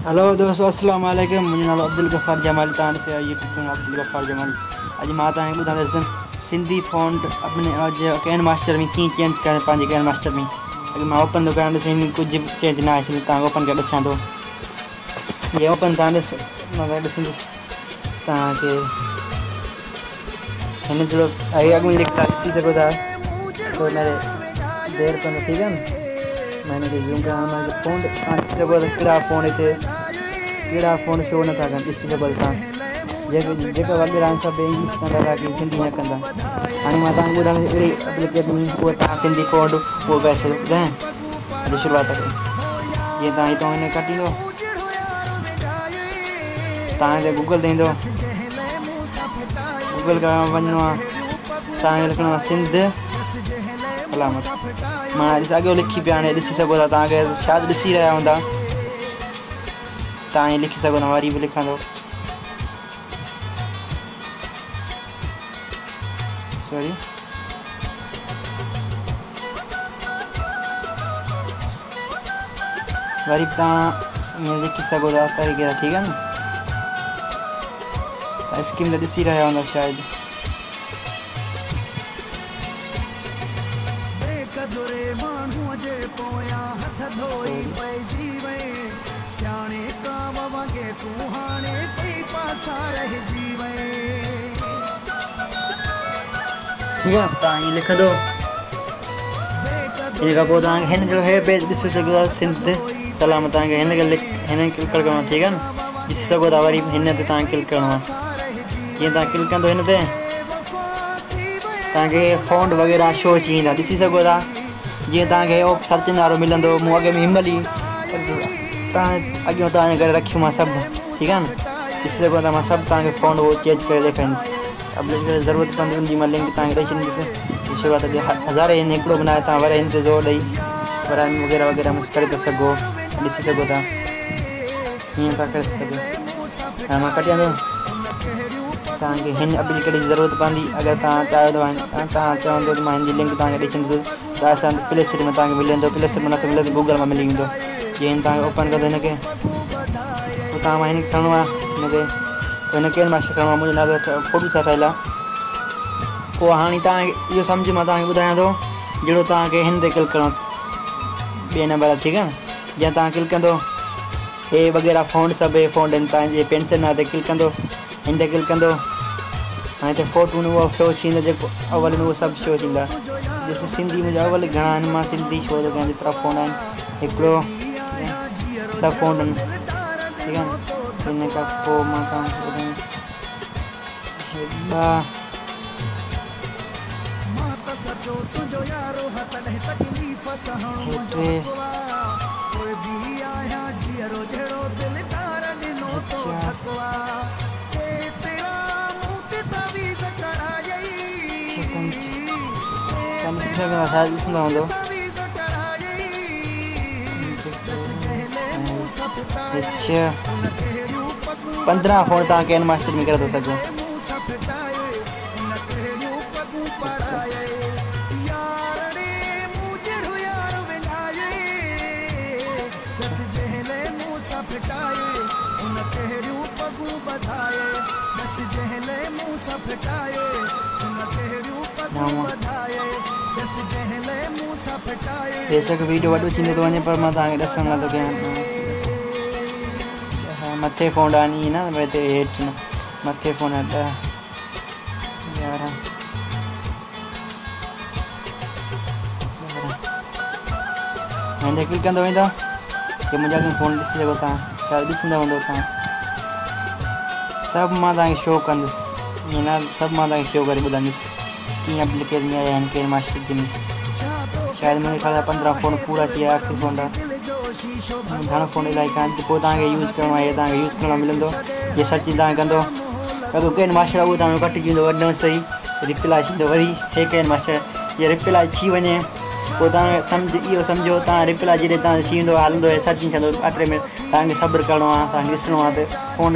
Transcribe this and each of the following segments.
Hello दोस्तों, अस्सलाम वालेकुम। मुझे नालो अब्दुल गफ़ार जमाल तान से यूट्यूब चैनल अब्दुल गफ़ार जमाल। अज मां तव्हांखे ॿुधाईंदुसि सिंधी फ़ॉन्ट अपने अॼु कैन मास्टर में कीअं चेंज करें पंहिंजे कैन मास्टर में। अॼु मां ओपन थो कयां, ॾिस कुछ चेंज ना आहे, तव्हांखे ओपन करे ॾिसां थो। ये ओपन तव्हां ॾिस, मां ॾिसंदुसि तव्हांखे हिन जो अॻु में ॾिसी सघो था। तो मेरे देर कंदो, ठीक है ना। मैंने जूम कया फ़ोन सघो था कहिड़ा फ़ोन शो नथा कनि, ॾिसी सघो था। जेका वग़ैरह आहिनि सभु इंग्लिश कंदा, बाक़ी सिंधी न कंदा। हाणे मां तव्हांखे ॿुधायां अहिड़ी एप्लीकेशन उहा तव्हां सिंधी फ़ॉन्ट उहो वैसे ॿुधायां। अॼु शुरूआति कयूं। जीअं तव्हां हितां हिन कटींदो, तव्हांखे गूगल ते ईंदो, गूगल खां वञिणो आहे, तव्हांखे लिखिणो आहे सिंध अलामत। मां अॻियो लिखी पिया, हाणे ॾिसी सघो था। तव्हांखे शायदि ॾिसी रहिया हूंदा, तव्हां ईअं लिखी सघो था। वरी बि लिखां थो, सॉरी। वरी तव्हां ईअं लिखी सघो था तरीक़े सां, ठीकु आहे न। स्कीम त ॾिसी रहिया हूंदा शायदि। ठीक है, तव्हां ईअं लिखंदो। इन खां पोइ तव्हांखे हिन जो हे पेज ॾिसी सघो था, सिंध कलाम। तव्हांखे हिन खे हिन क्लिक करिणो आहे, ठीकु आहे न। ॾिसी सघो था। वरी हिन ते तव्हांखे क्लिक करिणो आहे। जीअं तव्हां क्लिक कंदो हिन ते, तव्हांखे फ़ॉन्ट वग़ैरह शो अची वेंदा, ॾिसी सघो था। जीअं तव्हांखे सर्च नालो मिलंदो, मूं अॻे में हिमल ई तव्हां अॻियां तव्हांजे करे रखियो मां सभु, ठीकु आहे न। ॾिसी सघो था, मां सभु तव्हांखे फ़ॉन्ट उहो चेंज करे ॾेखारींदुसि। अब ज़रूरत पवंदी उनजी मां लिंक तव्हांखे ॾेई छॾींदुसि। शुरूआति हज़ारे हिन हिकिड़ो बनाए, तव्हां वरी हिन ते ज़ोर ॾेई वग़ैरह वग़ैरह करे था सघो, ॾिसी सघो था। हीअं था करे सघो। हाणे मां कटियां थो। तव्हांखे हिन एप्लीकेशन जी ज़रूरत पवंदी अगरि तव्हां चाहियो त तव्हां चवंदो त मां हिन जी लिंक तव्हांखे ॾेई छॾींदुसि। त असां प्ले स्टोर में तव्हांखे मिली वेंदो, प्ले स्टोर में नथो मिले त गूगल मां मिली वेंदो। जीअं हिन तव्हांखे ओपन कंदो हिनखे, पोइ तव्हां मां हिनखे खणणो आहे। हिन ते हिन कैन मास्टर खणणो आहे, मुंहिंजो नालो फोटू सां ठहियलु आहे। पोइ हाणे तव्हांखे इहो सम्झि मां तव्हांखे ॿुधायां थो। जहिड़ो तव्हांखे हिन ते क्लिक करिणो, ॿिए नंबर आहे, ठीकु आहे न। जीअं तव्हां क्लिक कंदो, हे वग़ैरह फ़ॉन्ट सभु हे फ़ॉन्ट आहिनि। तव्हांजे पेंसिल ना ते क्लिक कंदो, हिन ते क्लिक कंदो। हाणे हिते फ़ोटू उहो शो थींदो, जेको अवल उहो सभु शो थींदा। ॾिसो सिंधी मुंहिंजा अवल घणा आहिनि, मां सिंधी शो थो कयां। जेतिरा फ़ोन आहिनि हिकिड़ो सभु फ़ोन आहिनि, ठीकु आहे न। हिन खां पोइ मां तव्हांखे ॿुधायां ॾिसंदा हूंदो। 15 फ़ोन तव्हां कैन मास्टर में करे थो सघो। बेशक वीडियो वॾो थींदो थो वञे, पर मां तव्हांखे ॾिसण लाइ थो कयां। मथे फ़ोन आहे ईअं न, हिते हेठि न, मथे फ़ोन आहे 10 11 हिन ते क्लिक कंदो वेंदो। कि मुंहिंजा फ़ोन ॾिसी सघो था, शायदि ॾिसंदा हूंदो तव्हां। सभु मां तव्हांखे शो कंदुसि, ईअं न, सभु मां तव्हांखे शो करे ॿुधाईंदुसि कीअं एप्लीकेशन आया आहिनि कैन मास्टर में। शायदि मुंहिंजे ख़्याल सां 15 फ़ोन पूरा थी विया, आख़िरी फ़ोन आहे। घणो फ़ोन इलाही कान, पोइ तव्हांखे यूज़ करिणो आहे, तव्हांखे यूज़ करणु मिलंदो। जीअं सर्चिंग तव्हां कंदो, अगरि कैन मास्टर उहो तव्हांजो कटिजी वेंदो, वञो सही रिप्लाई थींदो। वरी हे कैन मास्टर जीअं रिप्लाई थी वञे, पोइ तव्हांखे इहो सम्झो तव्हां रिप्लाई जॾहिं तव्हांजो थी वेंदो, हलंदो आहे सर्चिंग कंदो 8 मिनट, तव्हांखे सब्र करिणो आहे। तव्हांखे ॾिसणो आहे त फ़ोन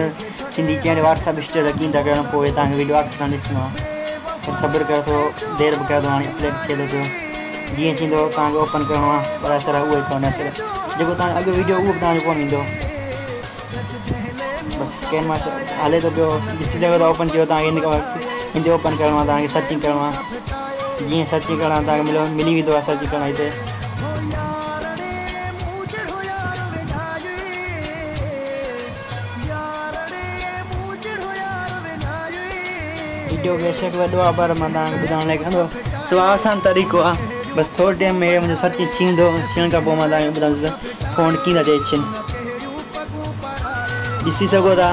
सिंधी कीअं व्हाट्सअप स्टेटस कीअं था करणु, पोइ तव्हांखे वीडियो आख़िर ताईं ॾिसणो आहे। सब्र कयो, थोरो देरि बि कयो थो। हाणे प्लेट थिए थो पियो, जीअं थींदो तव्हांखे ओपन करिणो आहे। पर असर उहो ई कोन्हे, असर जेको तव्हांजो अॻु वीडियो उहो बि तव्हांजो कोन ईंदो। बस कैन मास्टर हले तो पियो जिस जगह ओपन किया हिंदे ओपन करणो तव्हांखे सर्चिंग करणो आहे जीअं सर्चिंग करणु तव्हांखे मिली वेंदो आहे सर्चिंग करणु हिते वीडियो बेशक वॾो आहे पर मां तव्हांखे ॿुधाइण लाइ कंदो सो आसान तरीक़ो आहे बस थोड़े टाइम में मुझे सर्चिंग थियण खां पोइ मां तव्हांखे ॿुधाईंदुसि फ़ोन कीअं था अचनि ॾिसी सघो था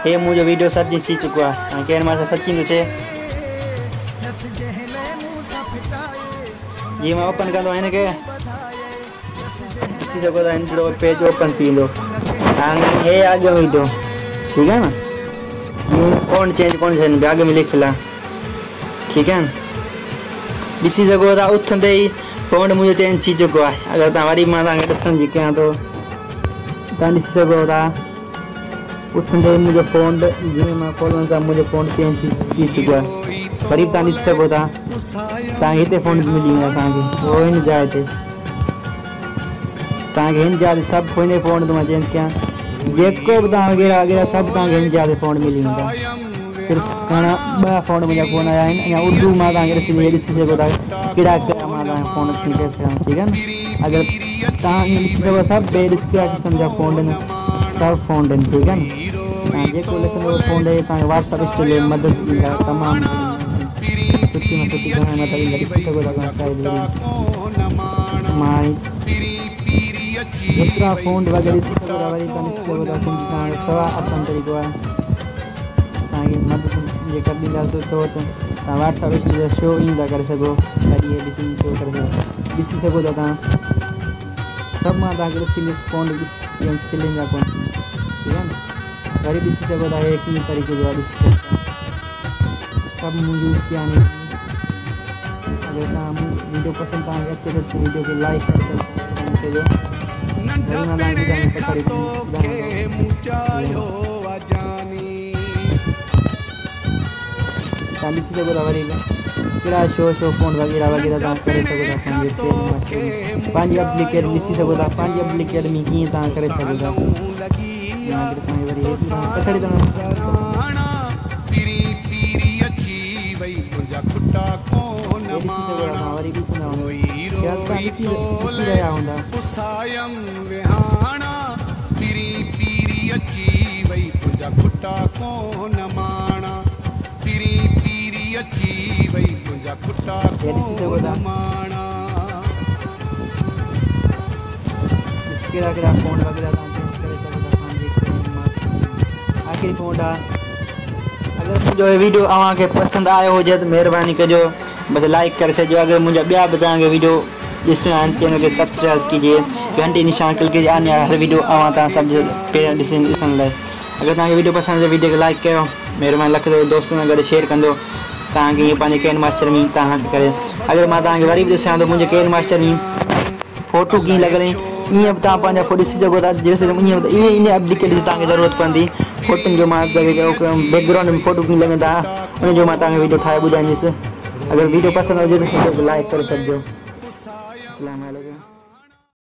हे मुंहिंजो वीडियो सर्चिंग थी चुको आहे ऐं केरु मां सर्चिंग थो थिए जीअं मां ओपन कंदो हिन खे ॾिसी सघो था हिकिड़ो पेज ओपन थी वेंदो हाणे हे अॻियो वीडियो ठीकु आहे न फ़ोन चेंज कोन थियनि अॻ में लिखियलु आहे ठीकु आहे न ॾिसी सघो था उथंदे ई फ़ोन मुंहिंजो चेंज थी चुको आहे अगरि तव्हां वरी मां तव्हांखे ॾिसण जी कयां थो तव्हां ॾिसी सघो था उथंदे ई मुंहिंजो फ़ोन जीअं मां खोलण सां मुंहिंजो फ़ोन चेंज थी चुको आहे वरी बि तव्हां ॾिसी सघो था तव्हांखे हिते फ़ोन मिली वेंदो असांखे उहो हिन जाइ ते तव्हांखे हिन जाइ ते सभु हिन फ़ोन ते मां चेंज कयां जेको बि तव्हां वग़ैरह वग़ैरह सभु तव्हांखे हिन जाइ ते फ़ोन मिली वेंदा सिर्फ़ु घणा ॿ फ़ोन मुंहिंजा फ़ोन आया आहिनि अञा उर्दू मां तव्हांखे ॾिसी सघो था कहिड़ा कहिड़ा मां तव्हांखे फ़ोन खणी करे सघां ठीकु आहे न अगरि तव्हां ईअं ॾिसी सघो सभु ॿिए कहिड़ा क़िस्म जा फ़ोन आहिनि सभु फ़ोन आहिनि ठीकु आहे न तव्हां जेको लिखंदो फ़ोन ॾे तव्हांखे व्हाट्सअप इंस्टॉल मदद ॾींदा तमामु सुठी में सुठी घणा मदद ॾींदा ॾिसी सघो था मां जेतिरा फ़ोन वग़ैरह ॾिसी सघो था वरी तव्हां ॾिसी सघो था तव्हांखे सवा आसान तरीक़ो आहे तव्हांखे मदद जेका ॾींदासीं तो तव्हां व्हाट्सअप इंस्टॉल शो ईअं था करे सघो वरी इहे ॾिसी शो करे सघो ॾिसी सघो था तव्हां सभु मां तव्हांखे ॾिसी फ़ोन चिलिंग जा कोन ठीकु आहे न वरी ॾिसी सघो था हे कीअं तरीक़े जो आहे ॾिसी सघो था सभु मुंहिंजो इम्तिहान अगरि तव्हां वीडियो पसंदि तव्हांखे अचे तो वीडियो खे लाइक करे सघो तव्हां ॾिसी सघो था वरी कहिड़ा शो फ़ोन वग़ैरह वग़ैरह तव्हां करे सघो था पंहिंजी एप्लीकेशन ॾिसी सघो था पंहिंजी एप्लीकेशन में कीअं तव्हां करे सघो था वरी रहिया हूंदा कहिड़ा फ़ोन वग़ैरह आख़िरी फ़ोन आहे अगरि मुंहिंजो वीडियो तव्हांखे पसंदि आयो हुजे त महिरबानी कजो बसि लाइक करे छॾिजो अगरि मुंहिंजा ॿिया बि तव्हांखे वीडियो ॾिसणा आहिनि चैनल खे सब्सक्राइब कीजिए घंटी निशान क्लिक कीजिए आने हर वीडियो तव्हां सभु पहिरियों ॾिसण लाइ अगरि तव्हांखे वीडियो पसंदि आहे वीडियो खे लाइक कयो महिरबानी रखंदो दोस्तनि सां गॾु शेयर कंदो तव्हांखे ईअं पंहिंजे कैन मास्टर में तव्हांखे करे अगरि मां तव्हांखे वरी बि ॾिसां थो मुंहिंजे कैन मास्टर में फ़ोटो कीअं लॻल ईअं बि तव्हां पंहिंजा फ़ोटो ॾिसी सघो था जेसिताईं ईअं इन एप्लीकेशन जी तव्हांखे ज़रूरत पवंदी फ़ोटुनि जो मां बैकग्राउंड में फ़ोटो कीअं लॻंदा उनजो मां तव्हांखे वीडियो ठाहे ॿुधाईंदुसि अगरि वीडियो पसंदि हुजे त लाइक करे छॾिजो अस्सलामु अलैकुम।